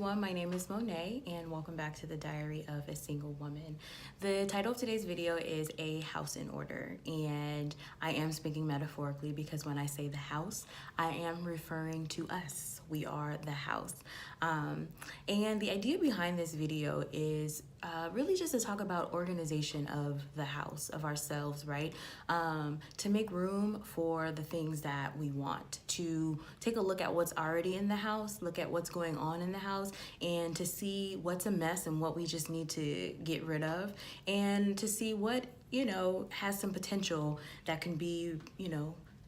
everyone, my name is Monet and welcome back to the Diary of a Single Woman. The title of today's video is A House in Order, and I am speaking metaphorically because when I say the house, I am referring to us. We are the house. And the idea behind this video is really just to talk about organization of the house, of ourselves, right? To make room for the things that we want, to take a look at what's already in the house, look at what's going on in the house, and to see what's a mess and what we just need to get rid of, and to see what, has some potential that can be,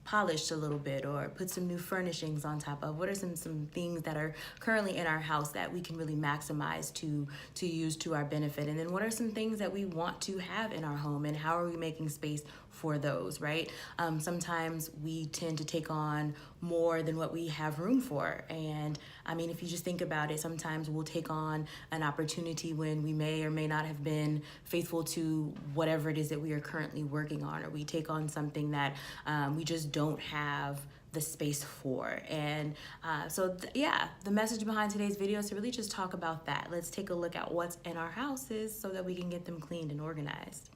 polished a little bit, or put some new furnishings on top of. What are some things that are currently in our house that we can really maximize to use to our benefit? And then what are some things that we want to have in our home, and how are we making space for those, right? Sometimes we tend to take on more than what we have room for. And I mean, if you just think about it, sometimes we'll take on an opportunity when we may or may not have been faithful to whatever it is that we are currently working on, or we take on something that we just don't have the space for. And the message behind today's video is to really just talk about that. Let's take a look at what's in our houses so that we can get them cleaned and organized.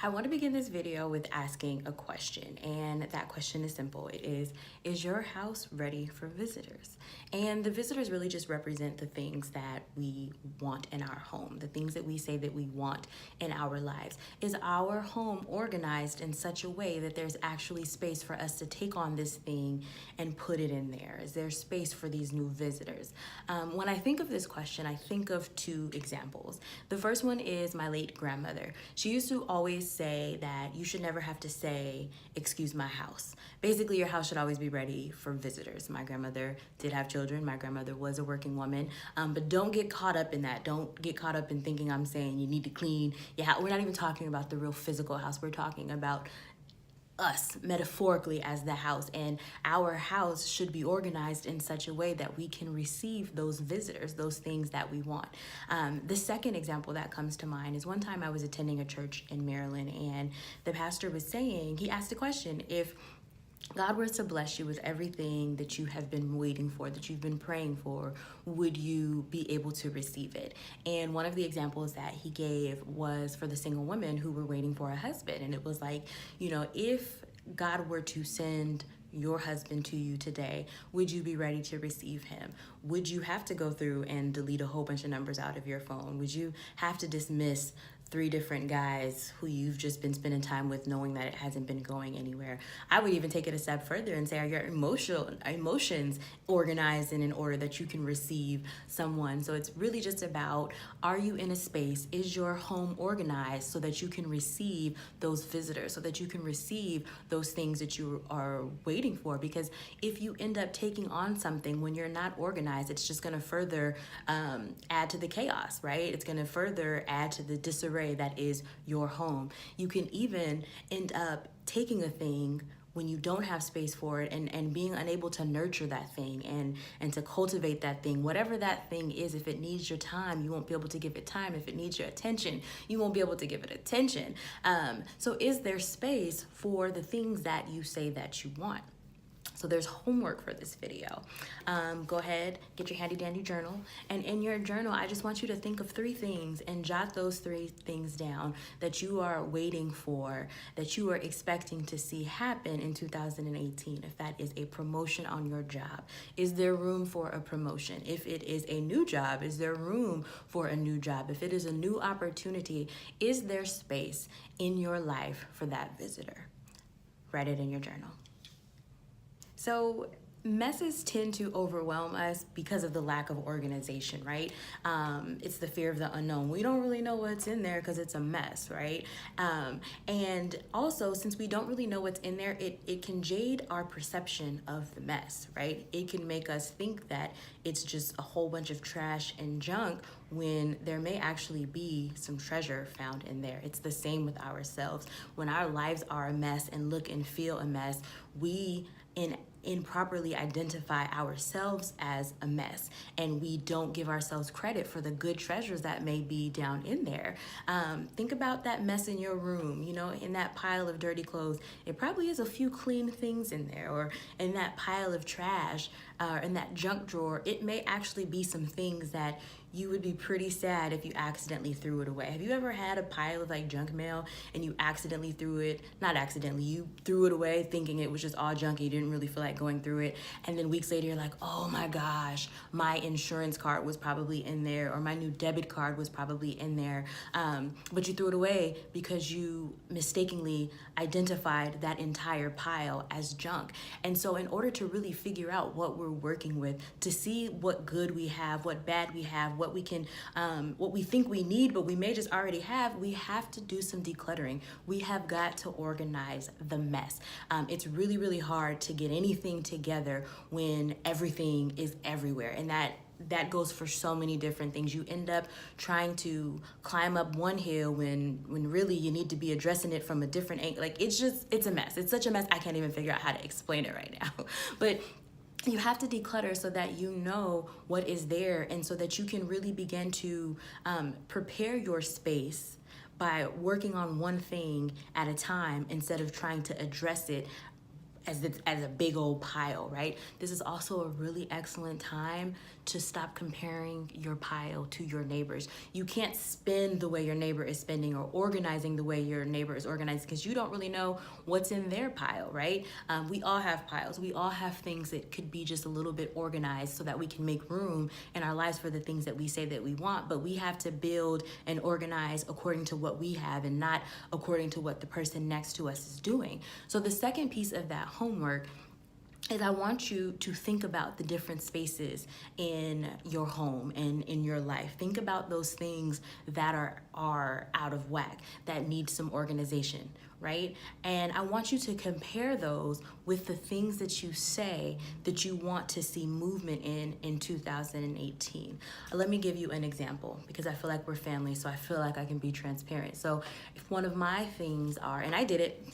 I want to begin this video with asking a question, and that question is simple. It is your house ready for visitors? And the visitors really just represent the things that we want in our home, the things that we say that we want in our lives. Is our home organized in such a way that there's actually space for us to take on this thing and put it in there? Is there space for these new visitors? When I think of this question, I think of two examples. The first one is my late grandmother. She used to always say that you should never have to say, "Excuse my house." Basically, your house should always be ready for visitors. My grandmother did have children. My grandmother was a working woman, but don't get caught up in that. Don't get caught up in thinking I'm saying you need to clean your house. We're not even talking about the real physical house. We're talking about us metaphorically as the house, and our house should be organized in such a way that we can receive those visitors, those things that we want. The second example that comes to mind is one time I was attending a church in Maryland, and the pastor was saying, he asked the question, if God were to bless you with everything that you have been waiting for, that you've been praying for, would you be able to receive it? And one of the examples that he gave was for the single women who were waiting for a husband. And it was like, if God were to send your husband to you today, would you be ready to receive him? Would you have to go through and delete a whole bunch of numbers out of your phone? Would you have to dismiss 3 different guys who you've just been spending time with, knowing that it hasn't been going anywhere? I would even take it a step further and say, are your emotions organized and in order that you can receive someone? So it's really just about, are you in a space? Is your home organized so that you can receive those visitors, so that you can receive those things that you are waiting for? Because if you end up taking on something when you're not organized, it's just going to further add to the chaos, right? It's going to further add to the disarray that is your home. You can even end up taking a thing when you don't have space for it, and being unable to nurture that thing and to cultivate that thing, whatever that thing is. If it needs your time, you won't be able to give it time. If it needs your attention, you won't be able to give it attention. So is there space for the things that you say that you want? So there's homework for this video. Go ahead, get your handy dandy journal. And in your journal, I just want you to think of 3 things and jot those 3 things down that you are waiting for, that you are expecting to see happen in 2018. If that is a promotion on your job, is there room for a promotion? If it is a new job, is there room for a new job? If it is a new opportunity, is there space in your life for that visitor? Write it in your journal. So messes tend to overwhelm us because of the lack of organization, right? It's the fear of the unknown. We don't really know what's in there because it's a mess, right? And also, since we don't really know what's in there, it can jade our perception of the mess, right? It can make us think that it's just a whole bunch of trash and junk when there may actually be some treasure found in there. It's the same with ourselves. When our lives are a mess and look and feel a mess, we improperly identify ourselves as a mess, and we don't give ourselves credit for the good treasures that may be down in there. Think about that mess in your room, you know, in that pile of dirty clothes. It probably is a few clean things in there, or in that pile of trash, in that junk drawer. It may actually be some things that you would be pretty sad if you accidentally threw it away. Have you ever had a pile of like junk mail and you accidentally threw it, not accidentally, you threw it away thinking it was just all junky, you didn't really feel like going through it, and then weeks later you're like, oh my gosh, my insurance card was probably in there, or my new debit card was probably in there, but you threw it away because you mistakenly identified that entire pile as junk. And so in order to really figure out what we're working with, to see what good we have, what bad we have, what we can, what we think we need, but we may just already have, we have to do some decluttering. We have got to organize the mess. It's really, really hard to get anything together when everything is everywhere. And that goes for so many different things. You end up trying to climb up one hill when really you need to be addressing it from a different angle. Like, it's a mess. It's such a mess, I can't even figure out how to explain it right now. But you have to declutter so that you know what is there, and so that you can really begin to prepare your space by working on one thing at a time instead of trying to address it as a big old pile, right? This is also a really excellent time to stop comparing your pile to your neighbors. You can't spend the way your neighbor is spending, or organizing the way your neighbor is organized, because you don't really know what's in their pile, right? We all have piles. We all have things that could be just a little bit organized so that we can make room in our lives for the things that we say that we want, but we have to build and organize according to what we have and not according to what the person next to us is doing. So the second piece of that homework is I want you to think about the different spaces in your home and in your life. Think about those things that are out of whack, that need some organization, right? And I want you to compare those with the things that you say that you want to see movement in 2018. Let me give you an example, because I feel like we're family, so I feel like I can be transparent. So if one of my things are, and I did it,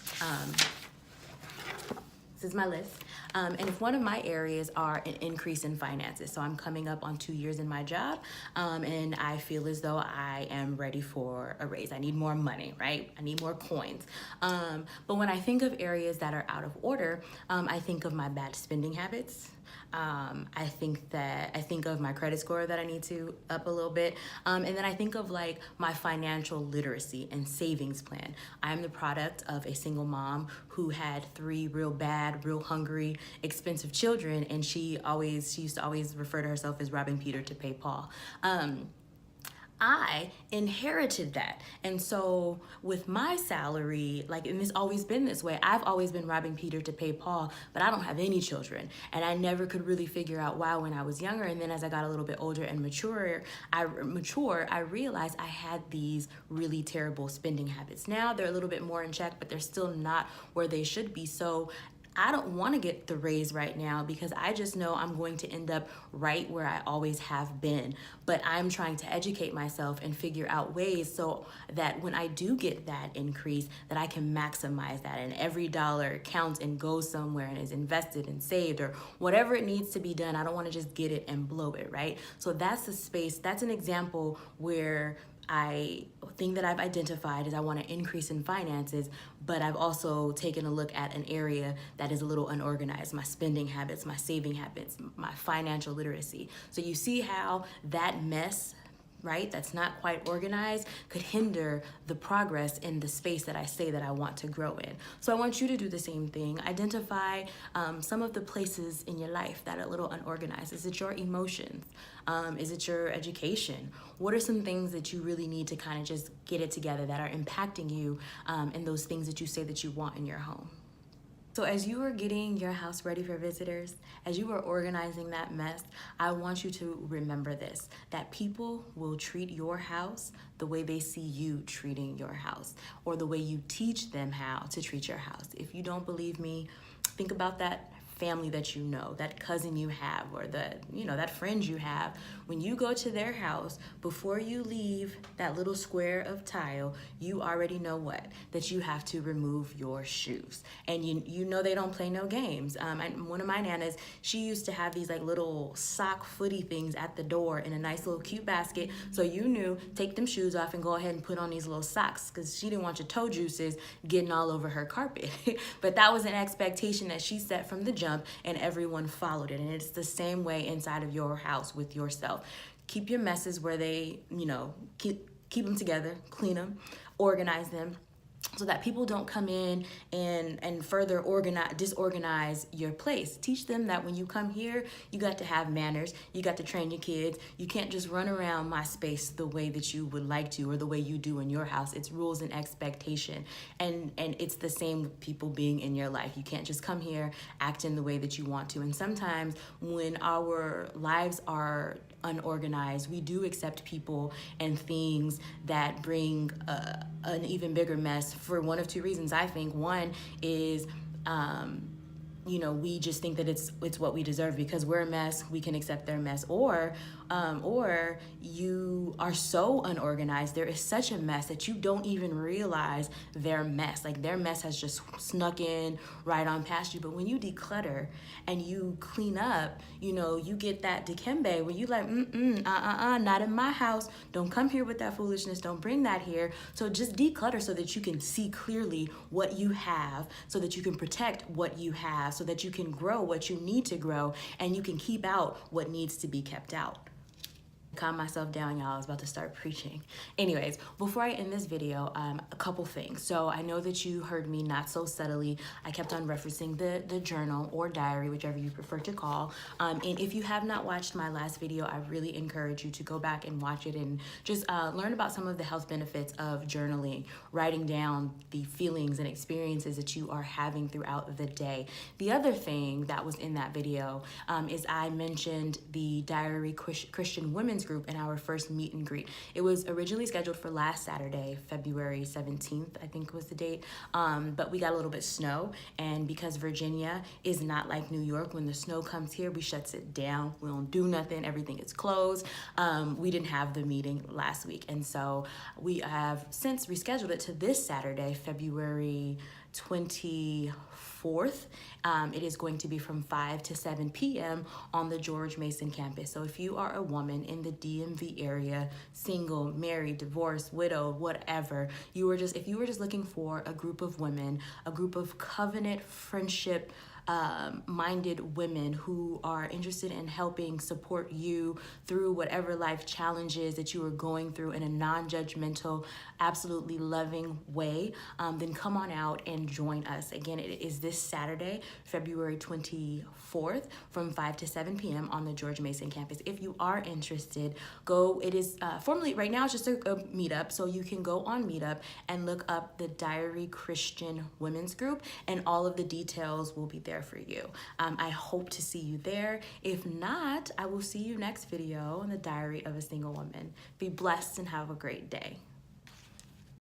this is my list. And if one of my areas are an increase in finances, so I'm coming up on 2 years in my job, and I feel as though I am ready for a raise. I need more money, right? I need more coins. But when I think of areas that are out of order, I think of my bad spending habits. I think of my credit score that I need to up a little bit. And then I think of like my financial literacy and savings plan. I'm the product of a single mom who had 3 real bad, real hungry, expensive children. And she used to always refer to herself as robbing Peter to pay Paul. I inherited that. And so with my salary, like, and it's always been this way, I've always been robbing Peter to pay Paul, but I don't have any children. And I never could really figure out why when I was younger. And then as I got a little bit older and mature, I realized I had these really terrible spending habits. Now they're a little bit more in check, but they're still not where they should be. So I don't want to get the raise right now, because I just know I'm going to end up right where I always have been. But I'm trying to educate myself and figure out ways so that when I do get that increase, that I can maximize that, and every dollar counts and goes somewhere and is invested and saved, or whatever it needs to be done. I don't want to just get it and blow it, right? So that's the space, that's an example where thing that I've identified is I want to increase in finances, but I've also taken a look at an area that is a little unorganized, my spending habits, my saving habits, my financial literacy. So you see how that mess, right, that's not quite organized, could hinder the progress in the space that I say that I want to grow in. So I want you to do the same thing. Identify some of the places in your life that are a little unorganized. Is it your emotions? Is it your education? What are some things that you really need to kind of just get it together that are impacting you, and those things that you say that you want in your home? So as you are getting your house ready for visitors, as you are organizing that mess, I want you to remember this, that people will treat your house the way they see you treating your house, or the way you teach them how to treat your house. If you don't believe me, think about that family that you know, that cousin you have, or that friend you have, when you go to their house, before you leave that little square of tile, you already know that you have to remove your shoes. And you know they don't play no games. And one of my nanas, she used to have these like little sock footy things at the door in a nice little cute basket. So you knew, take them shoes off and go ahead and put on these little socks, because she didn't want your toe juices getting all over her carpet. But that was an expectation that she set from the jump, and everyone followed it. And it's the same way inside of your house with yourself. Keep your messes where they, keep them together, clean them, organize them, so that people don't come in and further disorganize your place. Teach them that when you come here, you got to have manners. You got to train your kids. You can't just run around my space the way that you would like to, or the way you do in your house. It's rules and expectation. And it's the same with people being in your life. You can't just come here, act in the way that you want to. And sometimes when our lives are unorganized, we do accept people and things that bring an even bigger mess for one of two reasons. I think one is we just think that it's what we deserve because we're a mess, we can accept their mess. Or you are so unorganized, there is such a mess that you don't even realize their mess. Like their mess has just snuck in right on past you. But when you declutter and you clean up, you get that dikembe where you like, not in my house. Don't come here with that foolishness. Don't bring that here. So just declutter so that you can see clearly what you have, so that you can protect what you have, so that you can grow what you need to grow, and you can keep out what needs to be kept out. Calm myself down, y'all. I was about to start preaching. Anyways, before I end this video, a couple things. So I know that you heard me not so subtly. I kept on referencing the journal or diary, whichever you prefer to call. And if you have not watched my last video, I really encourage you to go back and watch it and just learn about some of the health benefits of journaling, writing down the feelings and experiences that you are having throughout the day. The other thing that was in that video is I mentioned the Diary Christian Women's Group in our first meet and greet. It was originally scheduled for last Saturday, February 17th, I think was the date, but we got a little bit snow, and because Virginia is not like New York, when the snow comes here, we shuts it down. We don't do nothing. Everything is closed. We didn't have the meeting last week, and so we have since rescheduled it to this Saturday, February 24th. It is going to be from 5 to 7 p.m. on the George Mason campus. So if you are a woman in the DMV area, single, married, divorced, widowed, whatever, if you were just looking for a group of women, a group of covenant friendship minded women who are interested in helping support you through whatever life challenges that you are going through in a non-judgmental, absolutely loving way, then come on out and join us. Again, it is this Saturday, February 24th from 5 to 7 p.m. on the George Mason campus. If you are interested, go. It is formally, right now, it's just a meetup, so you can go on Meetup and look up the Diary Christian Women's Group, and all of the details will be there for you. I hope to see you there. If not, I will see you next video on the Diary of a Single Woman. Be blessed and have a great day.